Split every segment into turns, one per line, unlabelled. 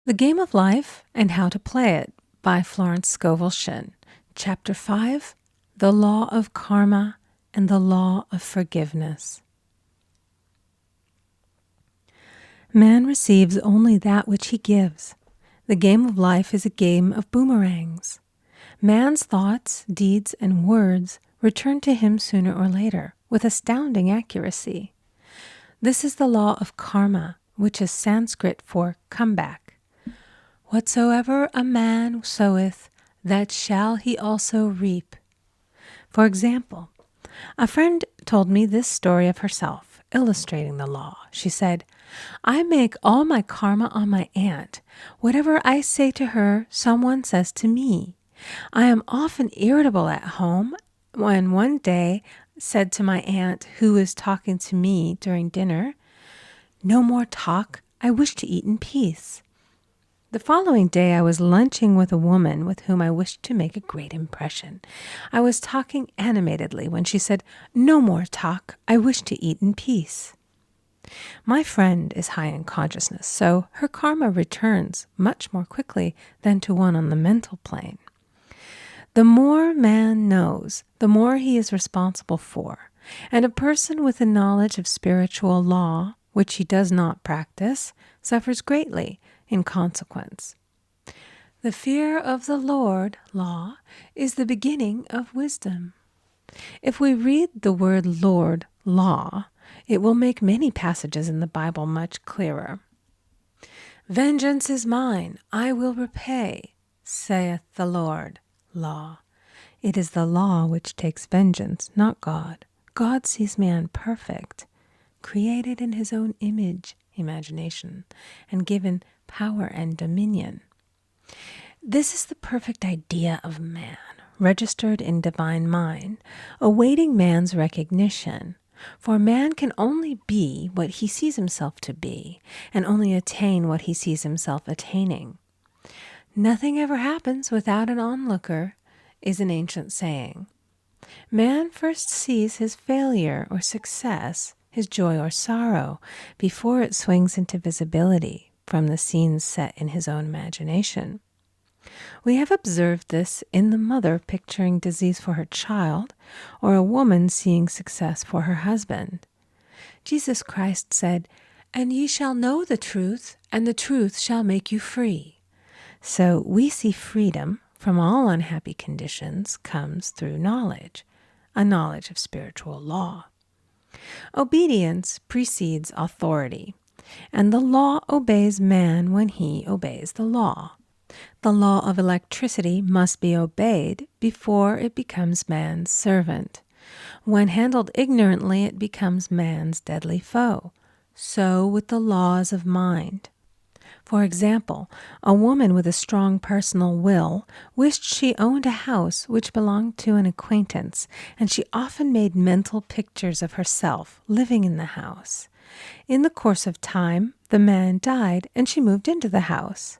The Game of Life and How to Play It by Florence Scovel Shinn. Chapter 5, The Law of Karma and the Law of Forgiveness. Man receives only that which he gives. The game of life is a game of boomerangs. Man's thoughts, deeds, and words return to him sooner or later with astounding accuracy. This is the law of karma, which is Sanskrit for comeback. Whatsoever a man soweth, that shall he also reap. For example, a friend told me this story of herself, illustrating the law. She said, I make all my karma on my aunt. Whatever I say to her, someone says to me. I am often irritable at home when one day said to my aunt, who was talking to me during dinner, no more talk, I wish to eat in peace. The following day, I was lunching with a woman with whom I wished to make a great impression. I was talking animatedly when she said, no more talk, I wish to eat in peace. My friend is high in consciousness, so her karma returns much more quickly than to one on the mental plane. The more man knows, the more he is responsible for, and a person with a knowledge of spiritual law, which he does not practice, suffers greatly in consequence. The fear of the Lord, law, is the beginning of wisdom. If we read the word Lord, law, it will make many passages in the Bible much clearer. Vengeance is mine, I will repay, saith the Lord, law. It is the law which takes vengeance, not God. God sees man perfect, created in his own image, imagination, and given power and dominion. This is the perfect idea of man, registered in divine mind, awaiting man's recognition. For man can only be what he sees himself to be, and only attain what he sees himself attaining. Nothing ever happens without an onlooker, is an ancient saying. Man first sees his failure or success, his joy or sorrow, before it swings into visibility from the scenes set in his own imagination. We have observed this in the mother picturing disease for her child, or a woman seeing success for her husband. Jesus Christ said, "And ye shall know the truth, and the truth shall make you free." So we see freedom from all unhappy conditions comes through knowledge, a knowledge of spiritual law. Obedience precedes authority, and the law obeys man when he obeys the law. The law of electricity must be obeyed before it becomes man's servant. When handled ignorantly, it becomes man's deadly foe. So with the laws of mind. For example, a woman with a strong personal will wished she owned a house which belonged to an acquaintance, and she often made mental pictures of herself living in the house. In the course of time, the man died, and she moved into the house.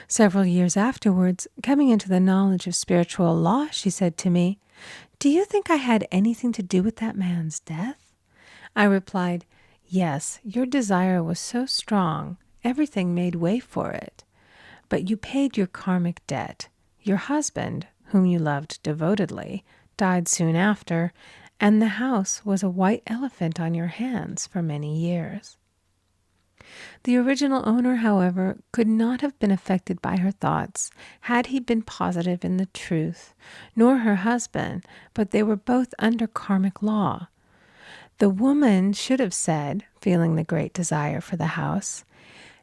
Several years afterwards, coming into the knowledge of spiritual law, she said to me, "Do you think I had anything to do with that man's death?" I replied, "Yes, your desire was so strong, everything made way for it. But you paid your karmic debt. Your husband, whom you loved devotedly, died soon after, and the house was a white elephant on your hands for many years." The original owner, however, could not have been affected by her thoughts had he been positive in the truth, nor her husband, but they were both under karmic law. The woman should have said, feeling the great desire for the house,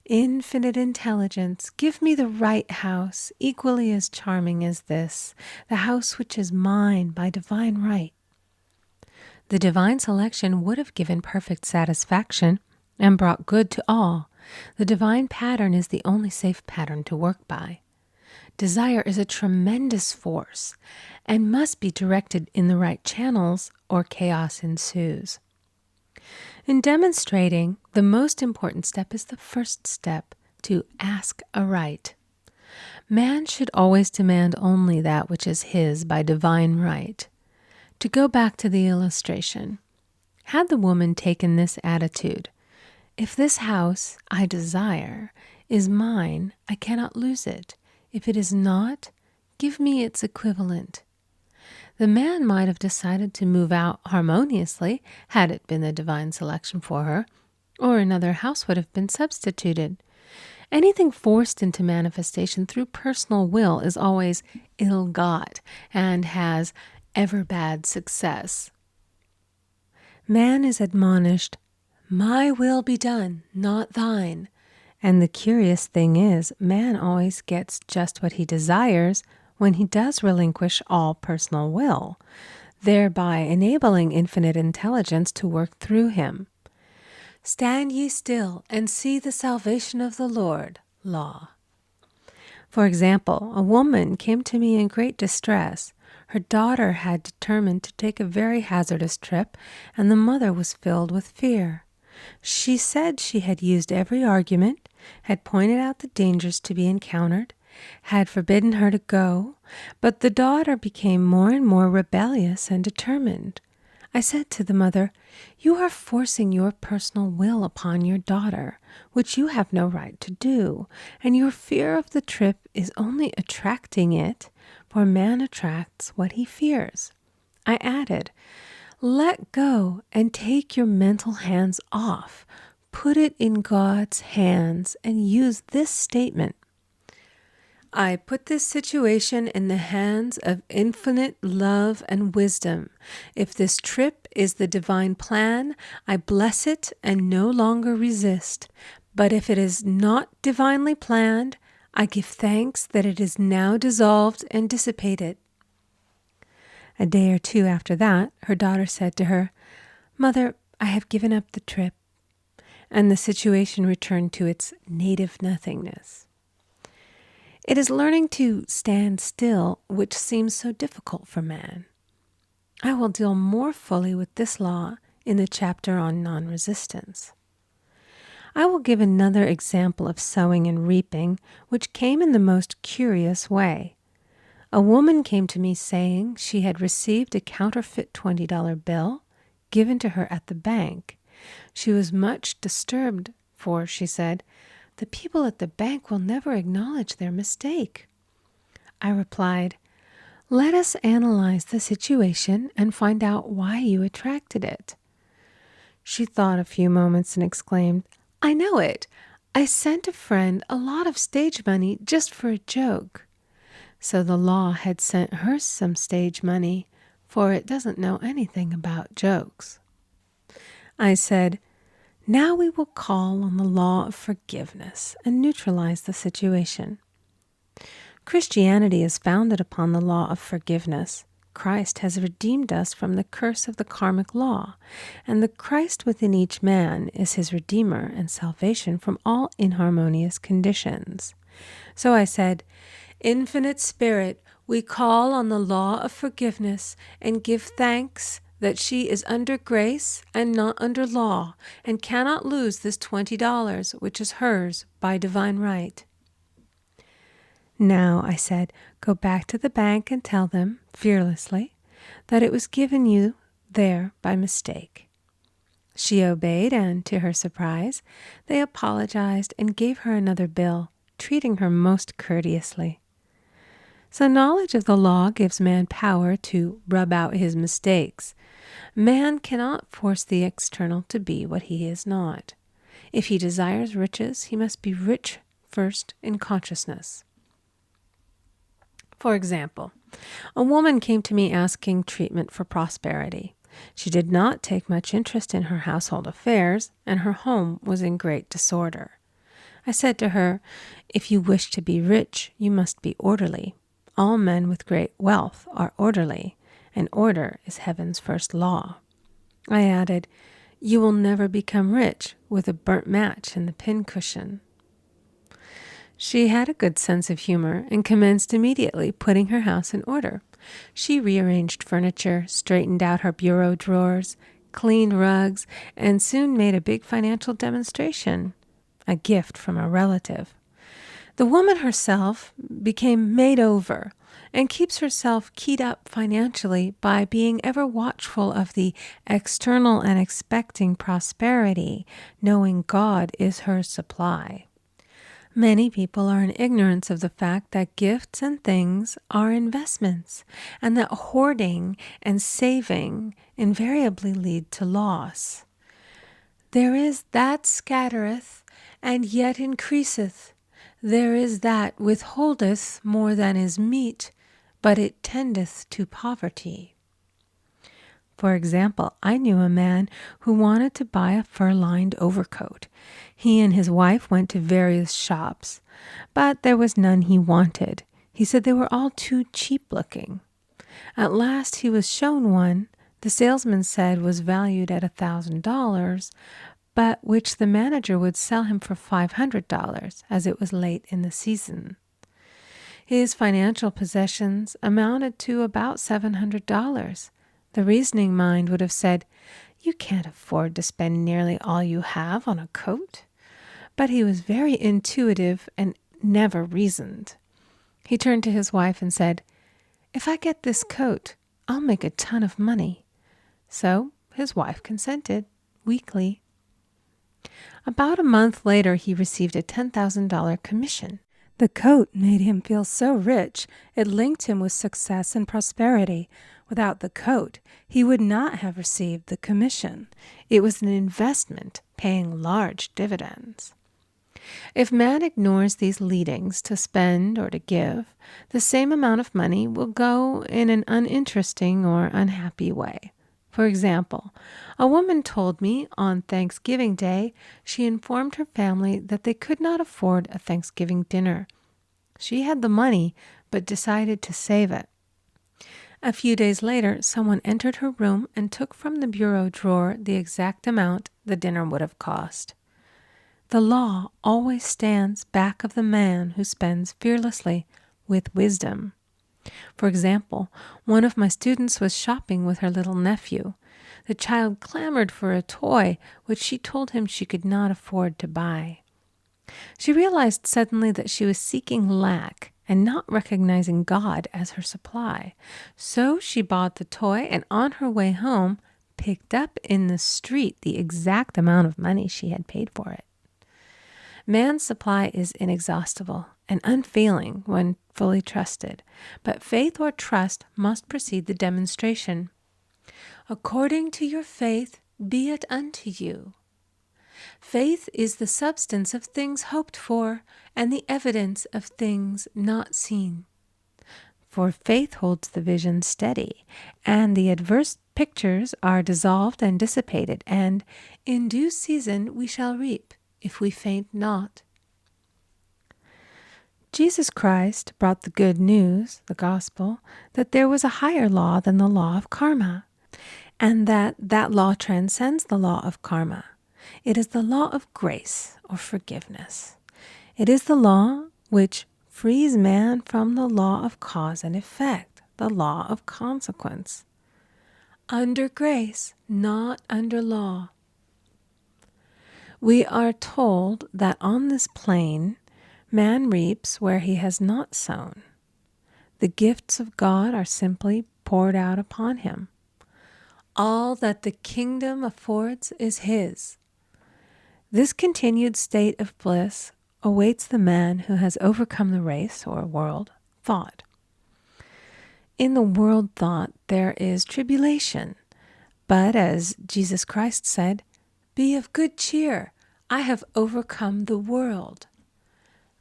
"Infinite intelligence, give me the right house, equally as charming as this, the house which is mine by divine right." The divine selection would have given perfect satisfaction and brought good to all. The divine pattern is the only safe pattern to work by. Desire is a tremendous force and must be directed in the right channels or chaos ensues. In demonstrating, the most important step is the first step, to ask aright. Man should always demand only that which is his by divine right. To go back to the illustration, had the woman taken this attitude, "If this house I desire is mine, I cannot lose it. If it is not, give me its equivalent. The man might have decided to move out harmoniously had it been the divine selection for her, or another house would have been substituted. Anything forced into manifestation through personal will is always ill-got and has ever bad success. Man is admonished, "My will be done, not thine." And the curious thing is, man always gets just what he desires when he does relinquish all personal will, thereby enabling infinite intelligence to work through him. Stand ye still and see the salvation of the Lord. Law. For example, a woman came to me in great distress. Her daughter had determined to take a very hazardous trip, and the mother was filled with fear. She said she had used every argument, had pointed out the dangers to be encountered, had forbidden her to go, but the daughter became more and more rebellious and determined. I said to the mother, "You are forcing your personal will upon your daughter, which you have no right to do, and your fear of the trip is only attracting it, for man attracts what he fears." I added, "Let go and take your mental hands off. Put it in God's hands and use this statement: I put this situation in the hands of infinite love and wisdom. If this trip is the divine plan, I bless it and no longer resist. But if it is not divinely planned, I give thanks that it is now dissolved and dissipated." A day or two after that, her daughter said to her, "Mother, I have given up the trip," and the situation returned to its native nothingness. It is learning to stand still which seems so difficult for man. I will deal more fully with this law in the chapter on non-resistance. I will give another example of sowing and reaping, which came in the most curious way. A woman came to me saying she had received a counterfeit $20 bill given to her at the bank. She was much disturbed, for, she said, "The people at the bank will never acknowledge their mistake." I replied, "Let us analyze the situation and find out why you attracted it." She thought a few moments and exclaimed, "I know it. I sent a friend a lot of stage money just for a joke." So the law had sent her some stage money, for it doesn't know anything about jokes. I said, "Now we will call on the law of forgiveness and neutralize the situation." Christianity is founded upon the law of forgiveness. Christ has redeemed us from the curse of the karmic law, and the Christ within each man is his redeemer and salvation from all inharmonious conditions. So I said, "Infinite Spirit, we call on the law of forgiveness and give thanks that she is under grace and not under law, and cannot lose this $20, which is hers by divine right." Now, I said, go back to the bank and tell them, fearlessly, that it was given you there by mistake. She obeyed, and to her surprise, they apologized and gave her another bill, treating her most courteously. So knowledge of the law gives man power to rub out his mistakes. Man cannot force the external to be what he is not. If he desires riches, he must be rich first in consciousness. For example, a woman came to me asking treatment for prosperity. She did not take much interest in her household affairs, and her home was in great disorder. I said to her, "If you wish to be rich, you must be orderly. All men with great wealth are orderly, and order is heaven's first law." I added, "You will never become rich with a burnt match in the pincushion." She had a good sense of humor and commenced immediately putting her house in order. She rearranged furniture, straightened out her bureau drawers, cleaned rugs, and soon made a big financial demonstration, a gift from a relative. The woman herself became made over and keeps herself keyed up financially by being ever watchful of the external and expecting prosperity, knowing God is her supply. Many people are in ignorance of the fact that gifts and things are investments, and that hoarding and saving invariably lead to loss. There is that scattereth, and yet increaseth. There is that withholdeth more than is meet, but it tendeth to poverty. For example, I knew a man who wanted to buy a fur-lined overcoat. He and his wife went to various shops, but there was none he wanted. He said they were all too cheap-looking. At last he was shown one the salesman said was valued at $1,000, but which the manager would sell him for $500, as it was late in the season. His financial possessions amounted to about $700. The reasoning mind would have said, "You can't afford to spend nearly all you have on a coat." But he was very intuitive and never reasoned. He turned to his wife and said, "If I get this coat, I'll make a ton of money." So his wife consented, weakly. About a month later, he received a $10,000 commission. The coat made him feel so rich, it linked him with success and prosperity. Without the coat, he would not have received the commission. It was an investment paying large dividends. If man ignores these leadings to spend or to give, the same amount of money will go in an uninteresting or unhappy way. For example, a woman told me on Thanksgiving Day she informed her family that they could not afford a Thanksgiving dinner. She had the money, but decided to save it. A few days later, someone entered her room and took from the bureau drawer the exact amount the dinner would have cost. The law always stands back of the man who spends fearlessly with wisdom. For example, one of my students was shopping with her little nephew. The child clamored for a toy, which she told him she could not afford to buy. She realized suddenly that she was seeking lack and not recognizing God as her supply. So she bought the toy and on her way home picked up in the street the exact amount of money she had paid for it. Man's supply is inexhaustible and unfailing when fully trusted, but faith or trust must precede the demonstration. According to your faith, be it unto you. Faith is the substance of things hoped for and the evidence of things not seen. For faith holds the vision steady, and the adverse pictures are dissolved and dissipated, and in due season we shall reap, if we faint not. Jesus Christ brought the good news, the gospel, that there was a higher law than the law of karma, and that law transcends the law of karma. It is the law of grace or forgiveness. It is the law which frees man from the law of cause and effect, the law of consequence. Under grace, not under law. We are told that on this plane, man reaps where he has not sown. The gifts of God are simply poured out upon him. All that the kingdom affords is his. This continued state of bliss awaits the man who has overcome the race or world thought. In the world thought there is tribulation, but as Jesus Christ said, "Be of good cheer, I have overcome the world."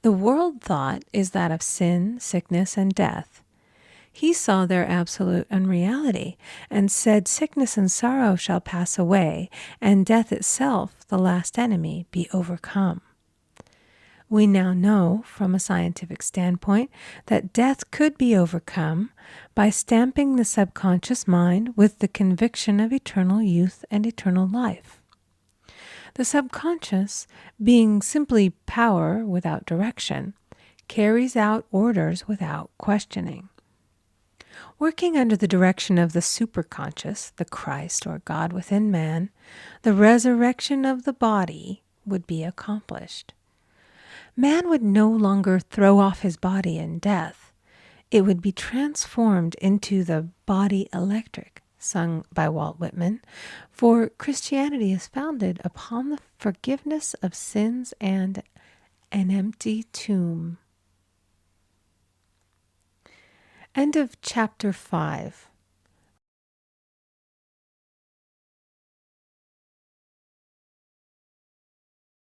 The world thought is that of sin, sickness, and death. He saw their absolute unreality and said, "Sickness and sorrow shall pass away, and death itself, the last enemy, be overcome." We now know, from a scientific standpoint, that death could be overcome by stamping the subconscious mind with the conviction of eternal youth and eternal life. The subconscious, being simply power without direction, carries out orders without questioning. Working under the direction of the superconscious, the Christ or God within man, the resurrection of the body would be accomplished. Man would no longer throw off his body in death. It would be transformed into the body electric, sung by Walt Whitman, for Christianity is founded upon the forgiveness of sins and An empty tomb. End of chapter 5.